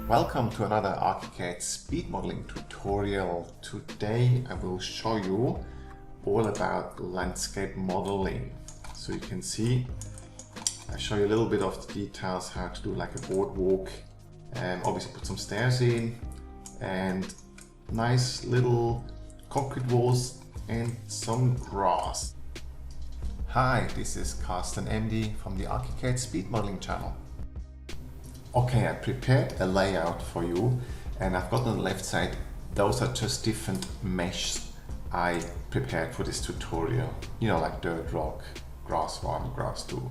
Welcome to another ARCHICAD speed modeling tutorial. Today I will show you all about landscape modeling. So you can see, I show you a little bit of the details how to do like a boardwalk, and obviously put some stairs in and nice little concrete walls and some grass. Hi, this is Carsten MD from the ARCHICAD speed modeling channel. Okay, I prepared a layout for you, and I've got on the left side, those are just different meshes I prepared for this tutorial. You know, like dirt, rock, grass 1, grass 2.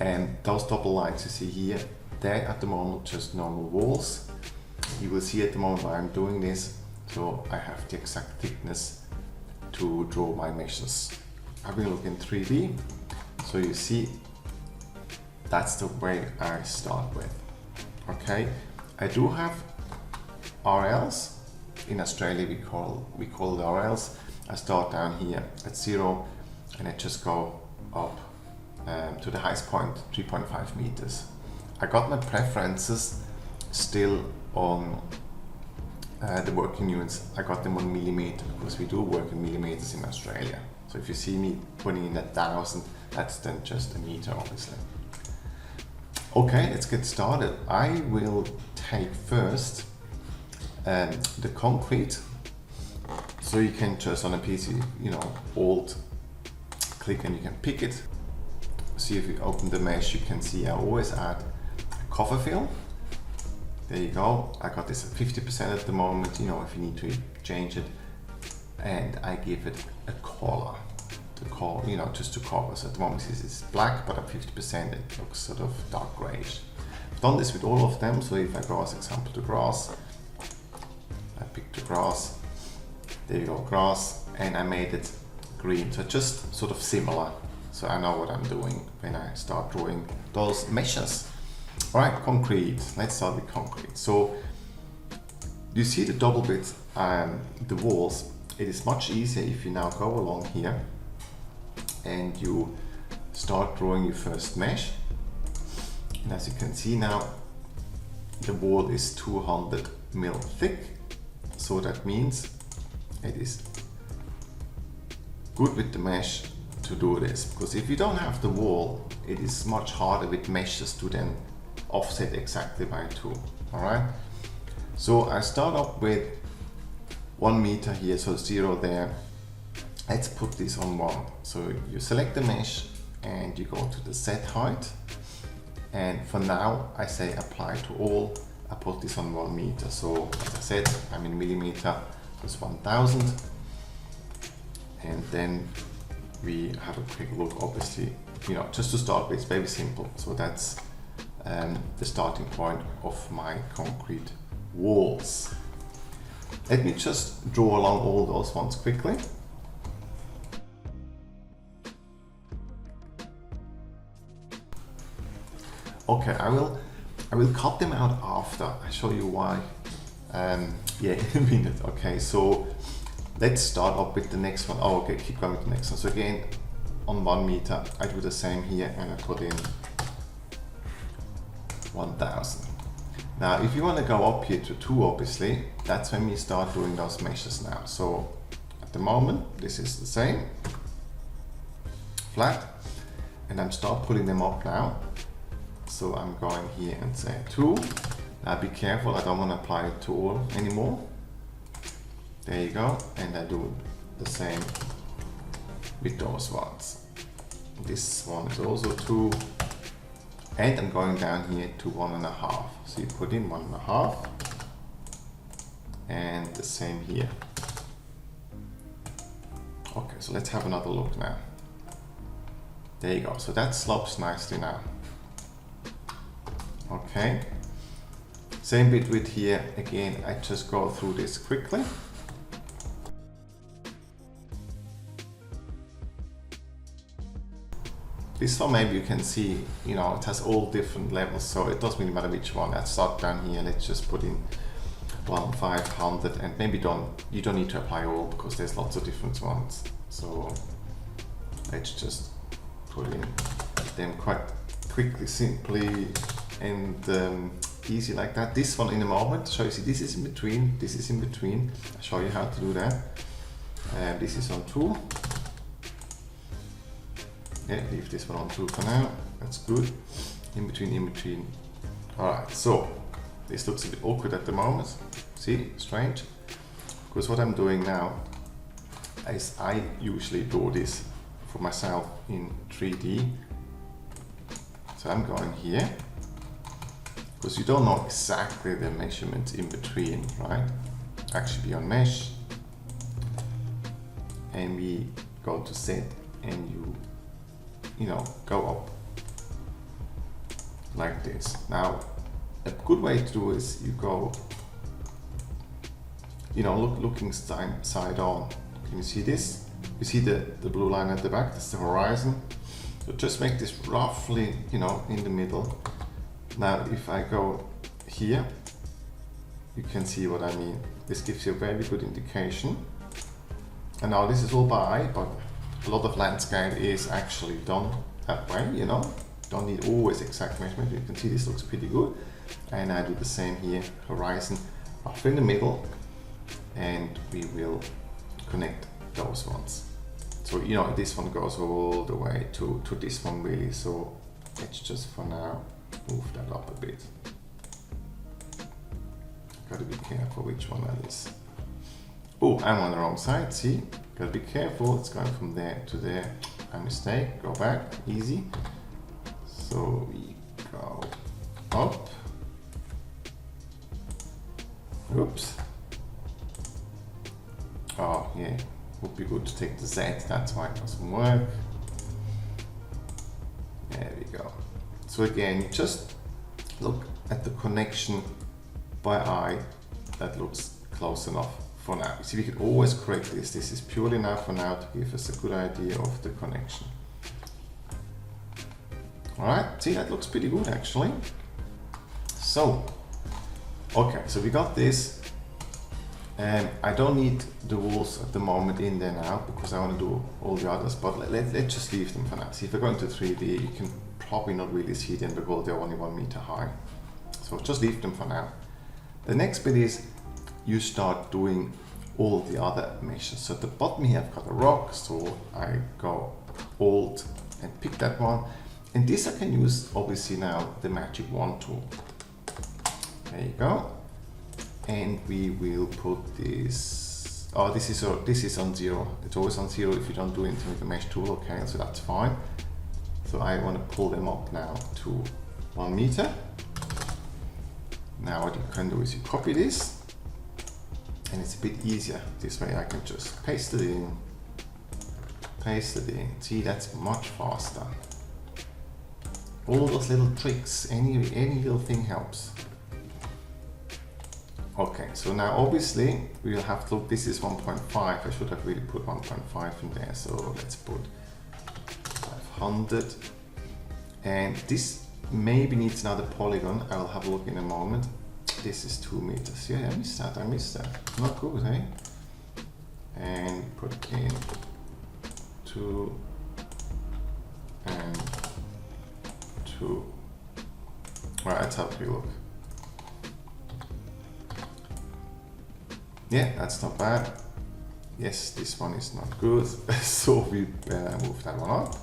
And those double lines you see here, they're at the moment just normal walls. You will see at the moment why I'm doing this, so I have the exact thickness to draw my meshes. I will look in 3D, so you see that's the way I start with. Okay, I do have RLs. In Australia we call it RLs. I start down here at 0 and I just go up to the highest point, 3.5 meters. I got my preferences still on the working units. I got them on millimeter because we do work in millimeters in Australia. So if you see me putting in 1,000, that's then just a meter, obviously. Okay, let's get started. I will take first the concrete, so you can just on a PC, alt click and you can pick it. See, if you open the mesh, you can see I always add a cover fill. There you go. I got this at 50% at the moment, if you need to change it, and I give it a color. Just to cover. So at the moment this is black, but at 50% it looks sort of dark grayish. I've done this with all of them, so if I go as example to grass, I picked the grass, there you go, grass, and I made it green, so just sort of similar, so I know what I'm doing when I start drawing those meshes. Alright, concrete, let's start with concrete. So you see the double bits, the walls. It is much easier if you now go along here and you start drawing your first mesh. And as you can see now, the wall is 200 mil thick, so that means it is good with the mesh to do this, because if you don't have the wall, it is much harder with meshes to then offset exactly by 2. Alright, so I start up with 1 meter here, so 0 there. Let's put this on 1. So you select the mesh and you go to the set height, and for now I say apply to all. I put this on 1 meter, so as I said, I'm in millimeter, plus 1000, and then we have a quick look. Obviously, just to start with, it's very simple. So that's the starting point of my concrete walls. Let me just draw along all those ones quickly. Okay, I will cut them out after I show you why. Yeah, in a minute. Okay, so let's start up with the next one. Oh, okay, keep going with the next one. So again, on 1 meter, I do the same here and I put in 1000. Now, if you want to go up here to 2, obviously, that's when we start doing those meshes now. So at the moment, this is the same, flat, and I'm start putting them up now. So I'm going here and say 2. Now be careful, I don't want to apply it to all anymore. There you go, and I do the same with those ones. This one is also 2. And I'm going down here to 1.5. So you put in 1.5, and the same here. Okay, so let's have another look now. There you go, so that slopes nicely now. Okay, same bit with here. Again, I just go through this quickly. This one, maybe you can see, it has all different levels, so it doesn't really matter which one. Let's start down here. Let's just put in 500, and maybe you don't need to apply all because there's lots of different ones. So let's just put in them quite quickly, simply, and easy like that. This one in a moment, so you see this is in between, this is in between. I'll show you how to do that. This is on 2. Yeah, leave this one on 2 for now, that's good. In between, in between. Alright, so this looks a bit awkward at the moment. See, strange. Because what I'm doing now is I usually do this for myself in 3D. So I'm going here, because you don't know exactly the measurements in between, right? Actually be on mesh, and we go to set, and you know, go up like this. Now, a good way to do is you go, you know, looking side on. Can you see this? You see the blue line at the back, that's the horizon. So just make this roughly, you know, in the middle. Now, if I go here, you can see what I mean. This gives you a very good indication. And now this is all by eye, but a lot of landscape is actually done that way, you know. Don't need always exact measurement. You can see this looks pretty good. And I do the same here, horizon roughly in the middle, and we will connect those ones. So, you know, this one goes all the way to this one really, so let's just for now move that up a bit. Gotta be careful which one that is. Oh, I'm on the wrong side, see? Gotta be careful, it's going from there to there. A mistake, go back, easy. So we go up. Oops. Oh, yeah. Would be good to take the Z, that's why it doesn't work. There we go. So again, just look at the connection by eye. That looks close enough for now. See, we can always correct this. This is purely enough for now to give us a good idea of the connection. All right, see, that looks pretty good actually. So, okay, so we got this. I don't need the walls at the moment in there now because I want to do all the others, but let's just leave them for now. See, if I go into 3D, you can probably not really see them because they're only 1 meter high. So just leave them for now. The next bit is you start doing all the other meshes. So at the bottom here, I've got a rock, so I go Alt and pick that one. And this I can use, obviously now, the magic wand tool. There you go. And we will put this, oh, this is on 0. It's always on 0 if you don't do anything with the mesh tool, okay, so that's fine. So I want to pull them up now to 1 meter. Now what you can do is you copy this, and it's a bit easier. This way I can just paste it in. See, that's much faster. All those little tricks, any little thing helps. Okay, so now obviously we will have to look, this is 1.5, I should have really put 1.5 in there, so let's put 500. And this maybe needs another polygon, I will have a look in a moment. This is 2 meters, yeah, I missed that, not good, eh? And put in 2 and 2. Right, let's have a look. Yeah, that's not bad. Yes, this one is not good, so we move that one up.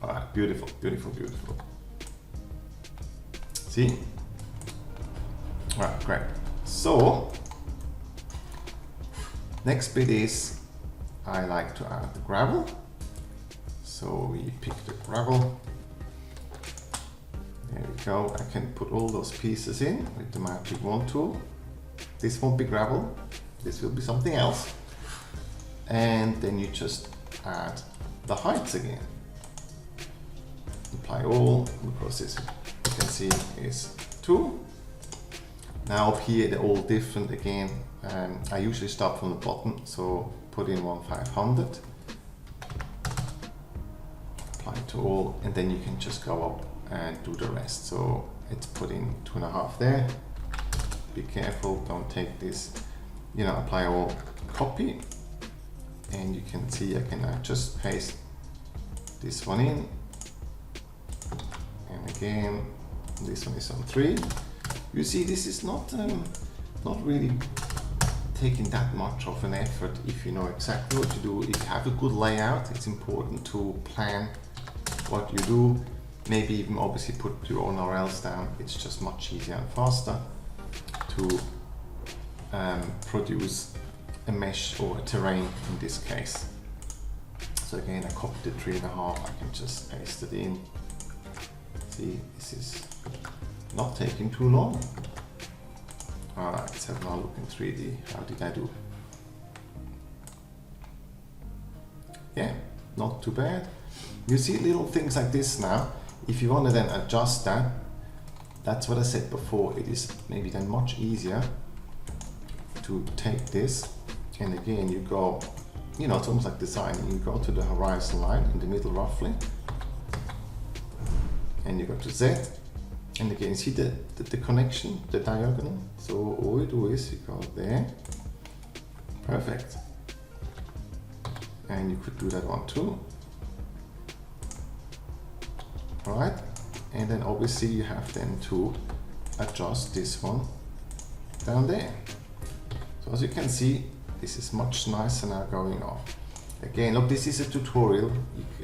Alright, beautiful, beautiful, beautiful. See? Alright, great. So, next bit is, I like to add the gravel. So we pick the gravel. There we go. I can put all those pieces in with the magic wand tool. This won't be gravel, this will be something else. And then you just add the heights again. Apply all, because this you can see is 2. Now up here they're all different again. I usually start from the bottom, so put in 500. Apply to all, and then you can just go up and do the rest. So let's put in 2.5 there. Be careful, don't take this, you know, apply all, copy, and you can see I can just paste this one in Again, this one is on 3. You see, this is not really taking that much of an effort if you know exactly what to do. If you have a good layout, it's important to plan what you do. Maybe even obviously put your own URLs down. It's just much easier and faster to produce a mesh or a terrain in this case. So again, I copied the 3.5, I can just paste it in. See, this is not taking too long. Alright, let's have now look in 3D. How did I do? Yeah, not too bad. You see little things like this now. If you want to then adjust that, that's what I said before. It is maybe then much easier to take this, and again you go, you know, it's almost like designing. You go to the horizon line in the middle roughly, and you go to Z, and again see the connection, the diagonal. So all you do is you go there, perfect, and you could do that one too. Alright, and then obviously you have then to adjust this one down there. So as you can see, this is much nicer now going off. Again, look, this is a tutorial.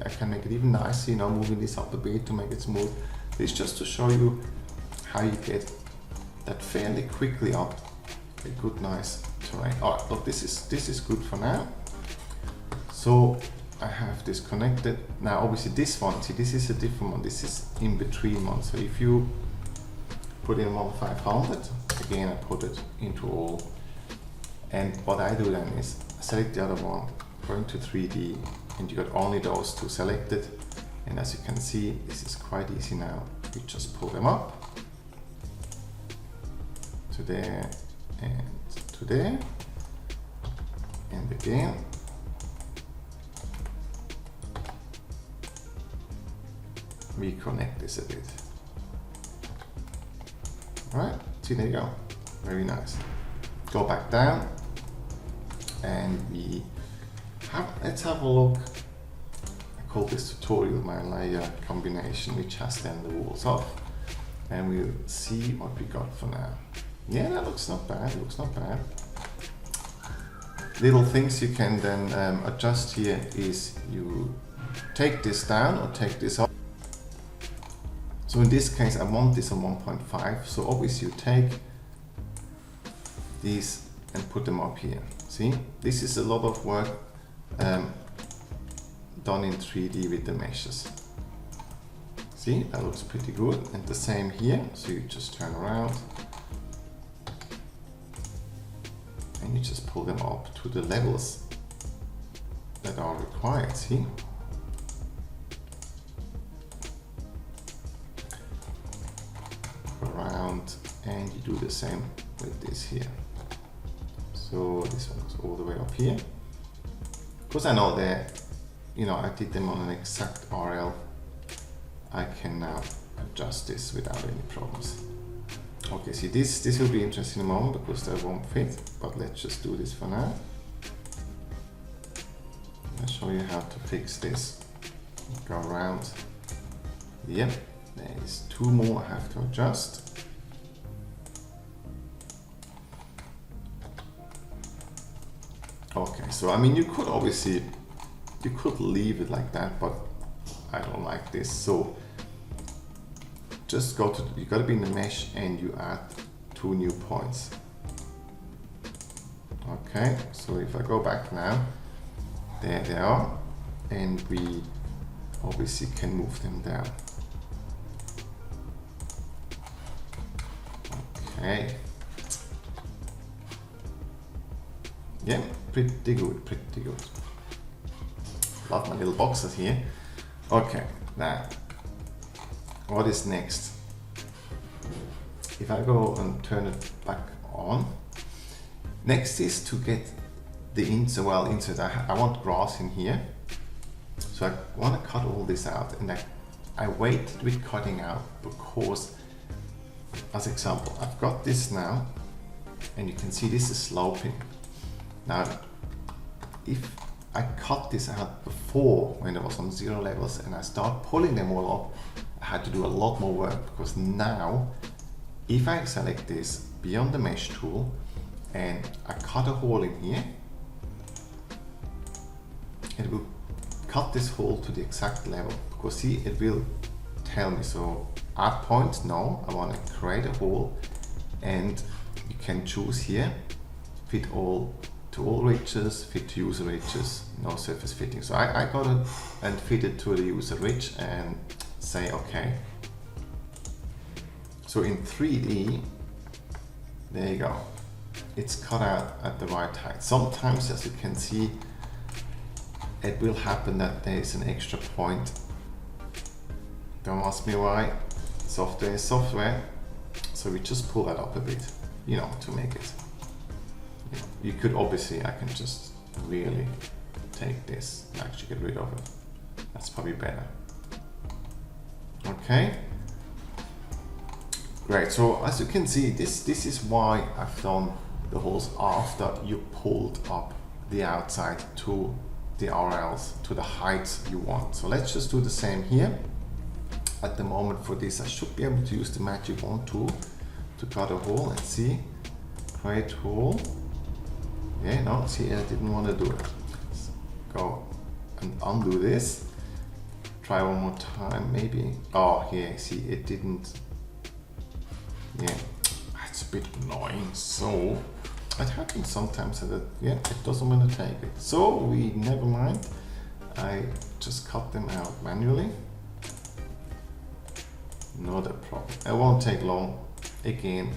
I can make it even nicer, you know, moving this up a bit to make it smooth. It's just to show you how you get that fairly quickly up a good, nice terrain. Alright, look, this is good for now. So I have this connected. Now obviously this one, see, this is a different one. This is in between one. So if you put in 1500, again I put it into all. And what I do then is select the other one, go into 3D, and you got only those two selected. And as you can see, this is quite easy now. You just pull them up to there and to there, and again. Reconnect this a bit. Alright, see, there you go. Very nice. Go back down, and let's have a look. I call this tutorial my layer combination, which has then the walls off, and we'll see what we got for now. Yeah, that looks not bad. It looks not bad. Little things you can then adjust here is you take this down or take this up. So in this case, I want this on 1.5. So obviously you take these and put them up here. See, this is a lot of work done in 3D with the meshes. See, that looks pretty good. And the same here. So you just turn around and you just pull them up to the levels that are required. See? Around, and you do the same with this here. So this one goes all the way up here. Because I know that, you know, I did them on an exact RL, I can now adjust this without any problems. Okay, see, this will be interesting in a moment because that won't fit, but let's just do this for now. I'll show you how to fix this. Go around. Yep, there is 2 more I have to adjust. Okay, so I mean, you could obviously, you could leave it like that, but I don't like this. So just go to, you gotta be in the mesh and you add 2 new points. Okay, so if I go back now, there they are, and we obviously can move them down. Okay. Yeah, pretty good, pretty good. Love my little boxes here. Okay, now, what is next? If I go and turn it back on, next is to get the insert. Well, insert, I want grass in here. So I want to cut all this out, and I waited with cutting out because, as example, I've got this now, and you can see this is sloping. Now, if I cut this out before when it was on 0 levels and I start pulling them all up, I had to do a lot more work, because now if I select this beyond the mesh tool and I cut a hole in here, it will cut this hole to the exact level, because see, it will tell me. So at point now I want to create a hole, and you can choose here, fit all to all ridges, fit to user ridges, no surface fitting. So I got it and fit it to the user ridge and say okay. So in 3D, there you go, it's cut out at the right height. Sometimes, as you can see, it will happen that there is an extra point. Don't ask me why, software is software. So we just pull that up a bit, you know, to make it. You could obviously, I can just really take this and actually get rid of it. That's probably better. Okay. Great, so as you can see, this is why I've done the holes after you pulled up the outside to the RLs, to the heights you want. So let's just do the same here. At the moment for this, I should be able to use the magic wand tool to cut a hole and see, create hole. Yeah, no, see, I didn't want to do it. Let's go and undo this. Try one more time, maybe. Oh, yeah, see, it didn't. Yeah, it's a bit annoying. So it happens sometimes that, yeah, it doesn't want to take it. So we never mind. I just cut them out manually. Not a problem. It won't take long. Again,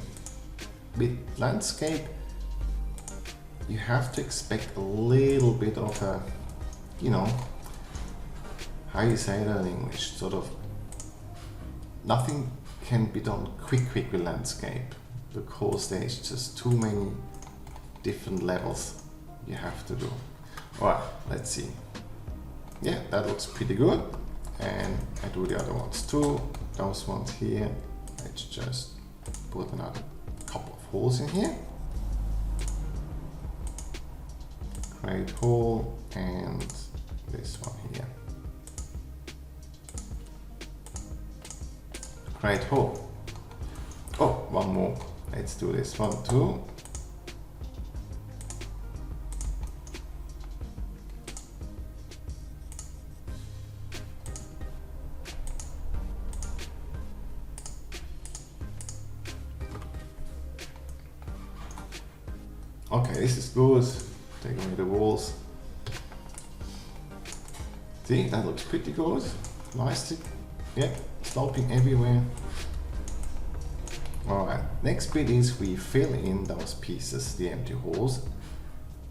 with landscape, you have to expect a little bit of a, you know, how you say that in English, sort of, nothing can be done quick with landscape, because there's just too many different levels you have to do. Alright, let's see. Yeah, that looks pretty good. And I do the other ones too. Those ones here, let's just put another couple of holes in here. Create hole, and this one here. Create hole. Oh, one more. Let's do this one too. Okay, this is good. Take away the walls. See, that looks pretty good. Nicely. Yeah, sloping everywhere. Alright, next bit is we fill in those pieces, the empty holes.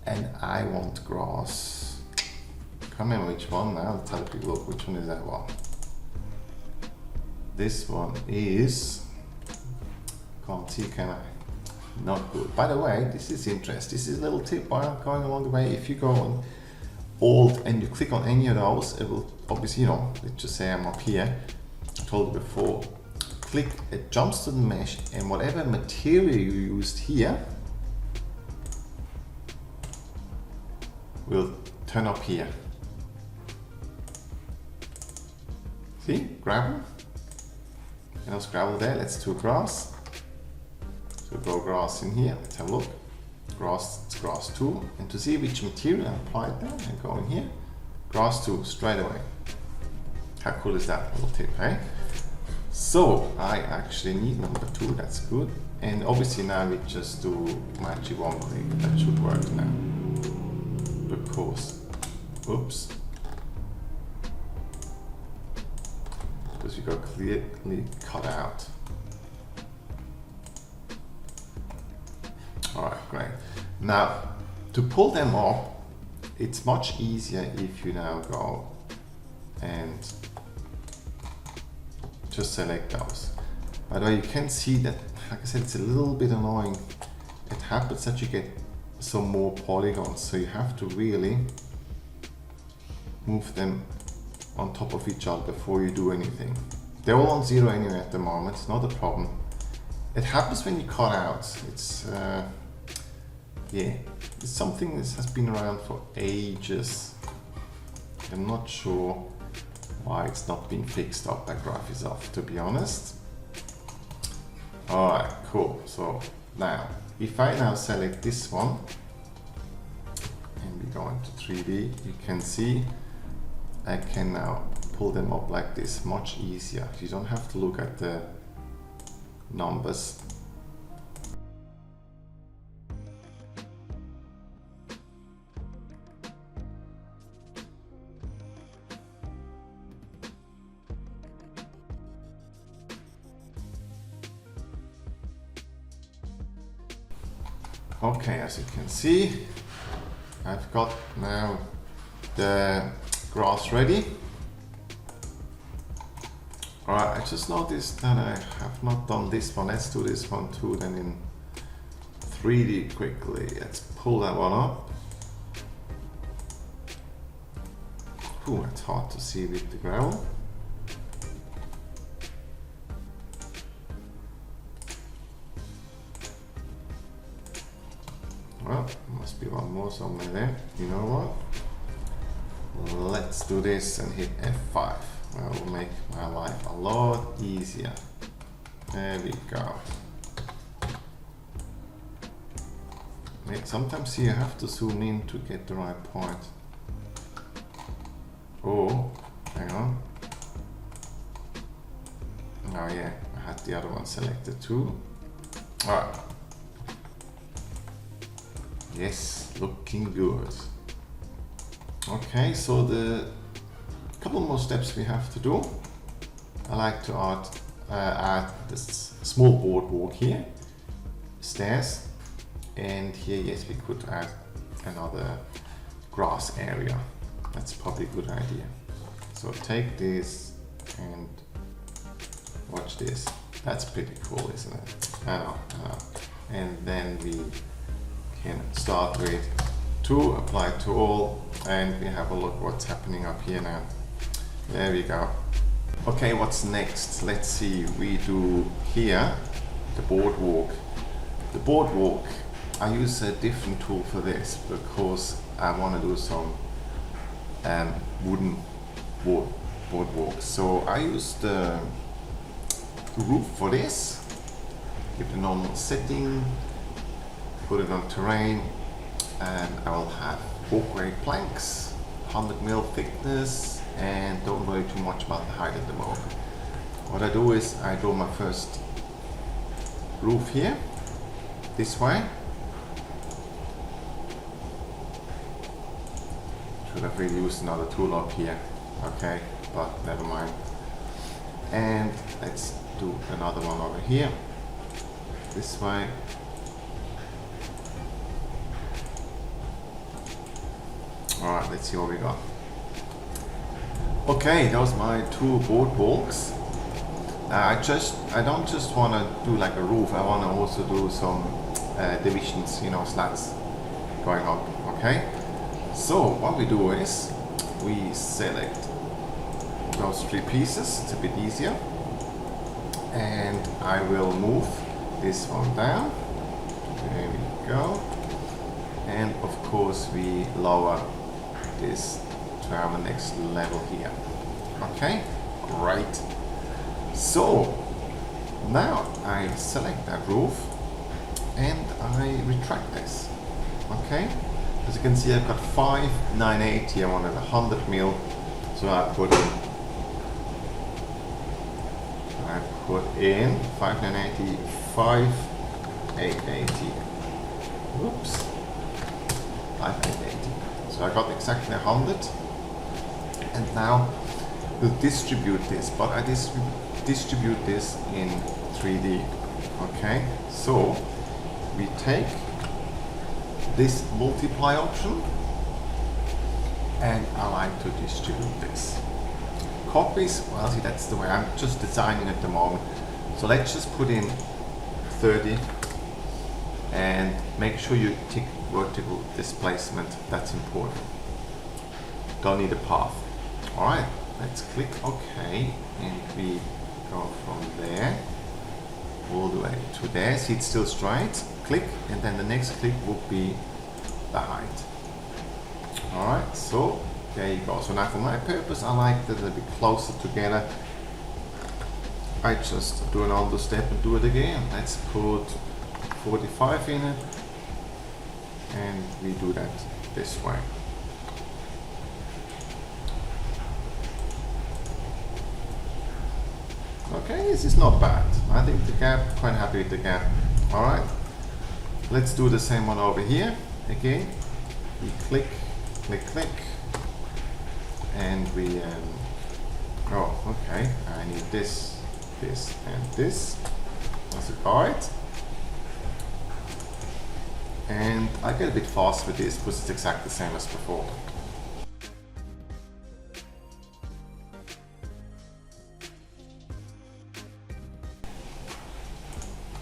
And I want grass. Can't remember which one now. Let's have a quick look. Which one is that one? This one is... Can't see, can I? Not good. By the way, this is interesting. This is a little tip while I'm going along the way. If you go on Alt and you click on any of those, it will obviously, you know, let's just say I'm up here. I told you before, click, it jumps to the mesh, and whatever material you used here will turn up here. See, gravel. And there's gravel there. Let's do grass. So go grass in here, let's have a look. Grass, it's grass 2. And to see which material I applied there, I go in here. Grass 2, straight away. How cool is that little tip, eh? So I actually need number 2, that's good. And obviously now we just do magic one click, that should work now. Because, oops. Because we got clearly cut out. Alright, great. Now, to pull them off, it's much easier if you now go and just select those. By the way, you can see that, like I said, it's a little bit annoying. It happens that you get some more polygons, so you have to really move them on top of each other before you do anything. They're all on 0 anyway at the moment, it's not a problem. It happens when you cut out. It's yeah, it's something that has been around for ages. I'm not sure why it's not being fixed up by Graphisoft, to be honest. Alright, cool. So now, if I now select this one and we go into 3D, you can see I can now pull them up like this, much easier. You don't have to look at the numbers. Okay, as you can see, I've got now the grass ready. Alright, I just noticed that I have not done this one. Let's do this one too, then in 3D quickly. Let's pull that one up. Ooh, it's hard to see with the gravel. Well, there must be one more somewhere there. You know what? Let's do this and hit F5. That will make my life a lot easier. There we go. Sometimes you have to zoom in to get the right point. Oh, hang on. Oh yeah, I had the other one selected too. Alright. Yes, looking good. Okay, so the couple more steps we have to do. I like to add this small boardwalk here, stairs, and here, yes, we could add another grass area. That's probably a good idea. So take this and watch this. That's pretty cool, isn't it? I know. And then we can start with 2, apply to all, and we have a look what's happening up here now. There we go. Okay, what's next? Let's see, we do here the boardwalk. The boardwalk, I use a different tool for this because I want to do some wooden boardwalk. So I use the roof for this, give the normal setting, put it on terrain, and I will have walkway planks, 100mm thickness, and don't worry too much about the height at the moment. What I do is I draw my first roof here, this way. Should have really used another tool up here, okay, but never mind. And let's do another one over here, this way. Alright, let's see what we got. Okay, those are my 2 boardwalks. I don't just want to do like a roof, I want to also do some divisions, you know, slats going up, okay? So what we do is we select those 3 pieces, it's a bit easier, and I will move this one down. There we go. And of course we lower this to our next level here. Okay, great. So now I select that roof and I retract this. Okay, as you can see I've got 5 980, I wanted 100mm, so I put in 5 980, 5 880. Oops, 5 880. So I got exactly 100, and now we'll distribute this, but I distribute this in 3D. Okay, so we take this multiply option, and I like to distribute this. Copies, well, see, that's the way I'm just designing at the moment. So let's just put in 30 and make sure you tick vertical displacement, that's important. Don't need a path. Alright, let's click OK, and we go from there all the way to there. See, it's still straight. Click, and then the next click will be the height. Alright, so There you go. So now for my purpose, I like that a bit closer together. I just do another step and do it again. Let's put 45 in it, and we do that this way. Okay, this is not bad. I think the gap, quite happy with the gap. Alright, let's do the same one over here. Again, we click, click, click, and we, oh, okay, I need this, this, and this as a guide. And I get a bit fast with this because it's exactly the same as before.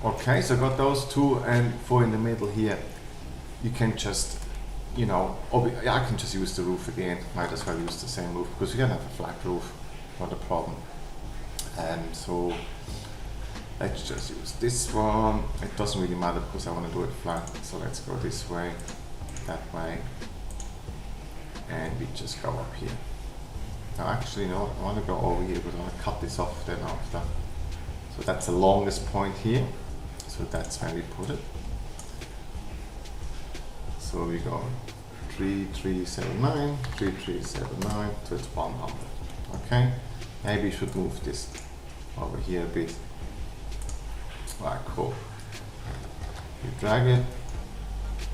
Okay, so I got those two, and for in the middle here, you can just, you know, I can just use the roof again. Might as well use the same roof because you can have a flat roof, not a problem. So let's just use this one. It doesn't really matter because I want to do it flat. So let's go this way, that way, and we just go up here. Now actually, no, I want to go over here because I want to cut this off then after. So that's the longest point here. So that's where we put it. So we go 3379, 3379, so it's 100. Okay, maybe we should move this over here a bit. Alright, cool. You drag it,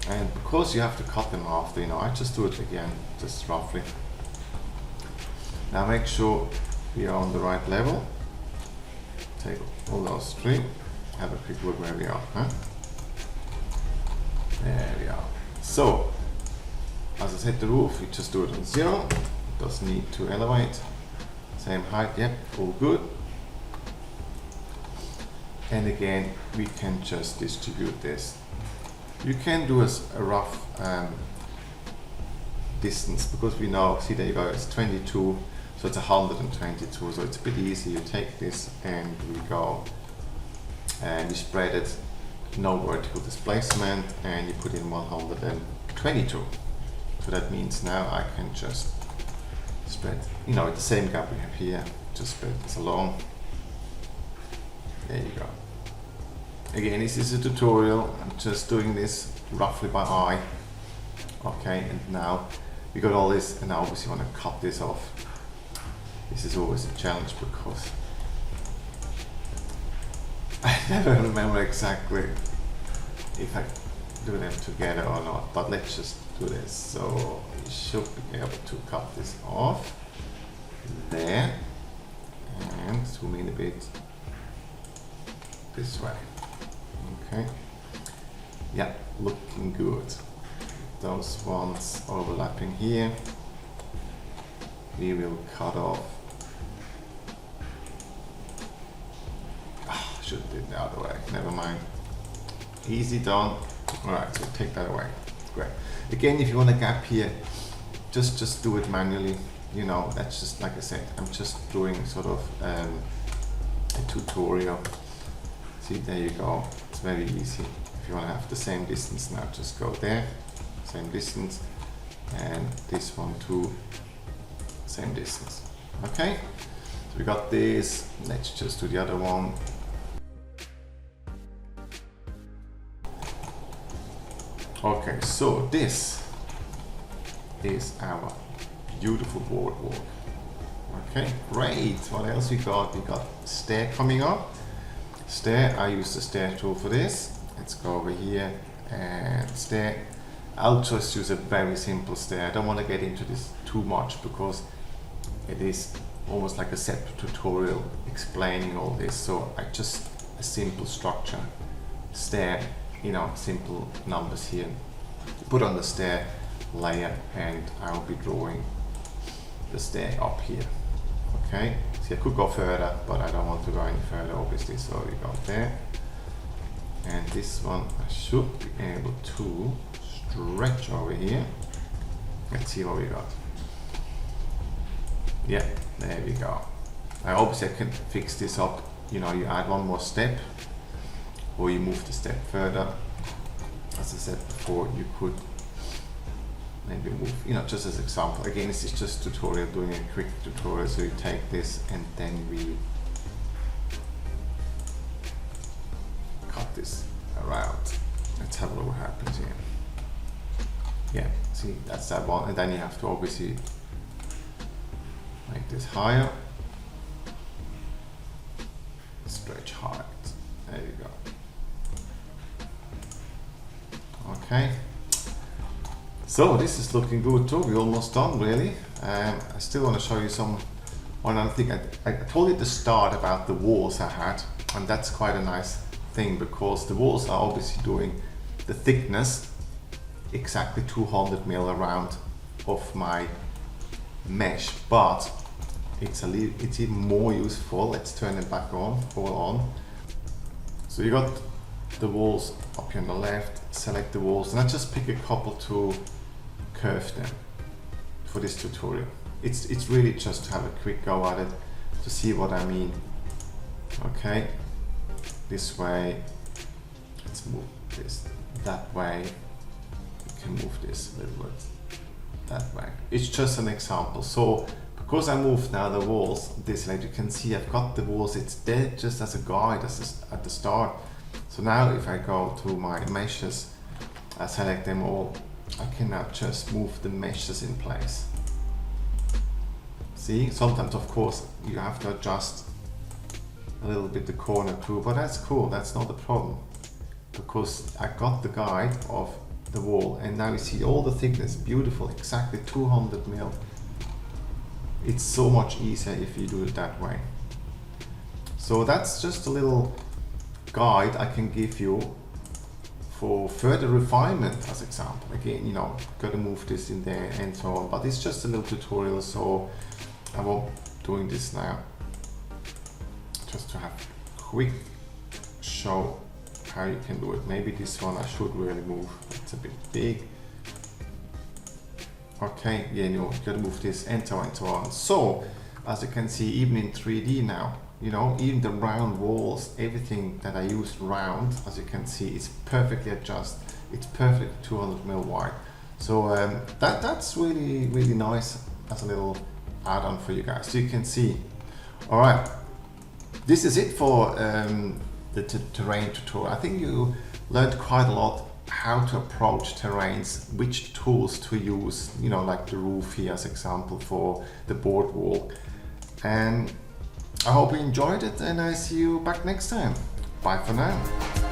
and because you have to cut them after, you know, I just do it again, just roughly. Now make sure we are on the right level. Take all those three. Have a quick look where we are. Huh? There we are. So, as I said, the roof, we just do it on 0. It doesn't need to elevate. Same height, yep, all good. And again, we can just distribute this. You can do a rough distance because we know, see there you go, it's 22, so it's 122, so it's a bit easy. You take this and we go and you spread it, no vertical displacement, and you put in 122. So that means now I can just spread, you know, the same gap we have here, just spread this along. There you go. Again, this is a tutorial. I'm just doing this roughly by eye. Okay, and now we got all this, and now obviously want to cut this off. This is always a challenge because I never remember exactly if I do them together or not, but let's just do this. So we should be able to cut this off there and zoom in a bit this way. Okay, yeah, looking good. Those ones overlapping here, we will cut off. Should have did the other way, never mind. Easy done. Alright, so take that away. Great. Again, if you want a gap here, just do it manually. You know, that's just like I said, I'm just doing sort of a tutorial. See, there you go. It's very easy. If you want to have the same distance now, just go there, same distance, and this one too, same distance. Okay, so we got this. Let's just do the other one. Okay, so this is our beautiful boardwalk. Okay, great. What else we got? We got stair coming up. Stair, I use the stair tool for this. Let's go over here and stair. I'll just use a very simple stair. I don't want to get into this too much because it is almost like a separate tutorial explaining all this. So I just a simple structure, stair, you know, simple numbers here. Put on the stair layer, and I will be drawing the stair up here. Okay, see, I could go further, but I don't want to go any further, obviously. So we go there, and this one I should be able to stretch over here. Let's see what we got. Yeah, there we go. Obviously I can fix this up. You know, you add one more step, or you move the step further. As I said before, you could maybe move, you know, just as example. Again, this is just tutorial, doing a quick tutorial. So you take this and then we cut this around. Let's have a look what happens here. Yeah, see, that's that one. And then you have to obviously make this higher. Stretch height. There you go. Okay. So this is looking good too. We're almost done, really. I still want to show you one other thing. I told you at the start about the walls I had, and that's quite a nice thing because the walls are obviously doing the thickness exactly 200 mil around of my mesh, but it's even more useful. Let's turn it back on, all on. So you got the walls up here on the left, select the walls, and I just pick a couple to curve them for this tutorial. It's really just to have a quick go at it to see what I mean. Okay, this way, let's move this that way. You can move this a little bit that way. It's just an example. So because I moved now the walls this way, you can see I've got the walls, it's there just as a guide at the start. So now if I go to my meshes, I select them all, I can now just move the meshes in place. See, sometimes of course you have to adjust a little bit the corner too, but that's cool, that's not a problem. Because I got the guide of the wall and now you see all the thickness, beautiful, exactly 200 mil. It's so much easier if you do it that way. So that's just a little guide I can give you for further refinement as example. Again, you know, gotta move this in there and so on, but it's just a little tutorial, so I won't doing this now. Just to have a quick show how you can do it. Maybe this one I should really move, it's a bit big. Okay, yeah, you know, you gotta move this and so on and so on. So, as you can see, even in 3D now, you know, even the round walls, everything that I used round, as you can see, is perfectly adjusted. It's perfect 200 mil wide. So that's really, really nice as a little add-on for you guys. So you can see. All right, this is it for the terrain tutorial. I think you learned quite a lot how to approach terrains, which tools to use, you know, like the roof here as example for the boardwalk. And I hope you enjoyed it and I see you back next time. Bye for now.